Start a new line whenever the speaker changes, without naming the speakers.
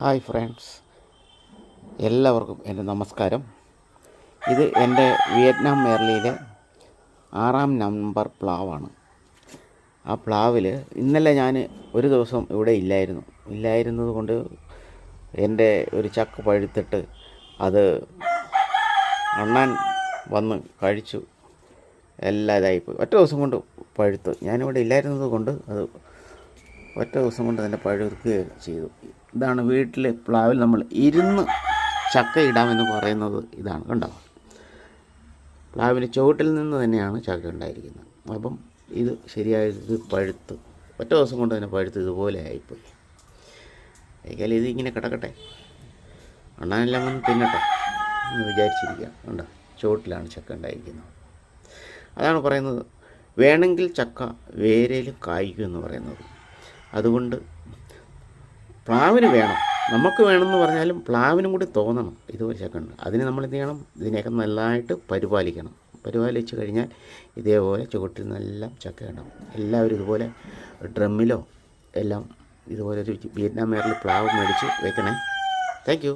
Hi friends, എല്ലാവർക്കും എൻ്റെ നമസ്കാരം. ഇത് എൻ്റെ വിയറ്റ്നാം മേർലിയിലെ 6-ാം നമ്പർ പ്ലാവാണ്. ആ പ്ലാവിൽ ഇന്നലെ ഞാൻ ഒരു ദിവസം ഇവിടെ ഇല്ലായിരുന്നത് കൊണ്ട് എൻ്റെ ഒരു ചക്ക പഴുത്തിട്ട് അത് അണ്ണാൻ വന്ന് കഴിച്ചു. എല്ലാം ഇതായിപ്പോയി. ഒറ്റ ദിവസം കൊണ്ട് പഴുത്ത്. ഞാനിവിടെ ഇല്ലായിരുന്നത് കൊണ്ട് അത് ഒറ്റ ദിവസം കൊണ്ട് തന്നെ പഴുക്കുകയും ചെയ്തു. ഇതാണ് വീട്ടിലെ പ്ലാവിൽ നമ്മൾ ഇരുന്ന് ചക്ക ഇടാമെന്ന് പറയുന്നത്. ഇതാണ്, കണ്ടോ? പ്ലാവിന് ചുവട്ടിൽ നിന്ന് തന്നെയാണ് ചക്ക ഉണ്ടായിരിക്കുന്നത്. അപ്പം ഇത് ശരിയായത് പഴുത്ത് ഒറ്റ ദിവസം കൊണ്ട് തന്നെ പഴുത്ത് ഇതുപോലെ ആയിപ്പോയി. ഏക്കാലും ഇത് ഇങ്ങനെ കിടക്കട്ടെ, അണ്ണാനെല്ലാം വന്ന് തിന്നട്ടെ എന്ന് വിചാരിച്ചിരിക്കുക. കണ്ടോ, ചുവട്ടിലാണ് ചക്ക ഉണ്ടായിരിക്കുന്നത്. അതാണ് പറയുന്നത്, വേണമെങ്കിൽ ചക്ക വേരേലും കായ്ക്കും എന്ന് പറയുന്നത്. അതുകൊണ്ട് പ്ലാവിന് വേണം, നമുക്ക് വേണമെന്ന് പറഞ്ഞാലും പ്ലാവിനും കൂടി തോന്നണം ഇതുപോലെ ചക്ക ഉണ്ട്. അതിന് നമ്മൾ എന്ത് ചെയ്യണം? ഇതിനെയൊക്കെ നല്ലതായിട്ട് പരിപാലിച്ച് കഴിഞ്ഞാൽ ഇതേപോലെ ചുവട്ടിൽ നിന്നെല്ലാം ചക്ക ഉണ്ടാവും. എല്ലാവരും ഇതുപോലെ ഡ്രമ്മിലോ എല്ലാം ഇതുപോലെ ഒരു വിയറ്റ്നാം മേർലി പ്ലാവ് മേടിച്ച് വെക്കണേ. Thank you.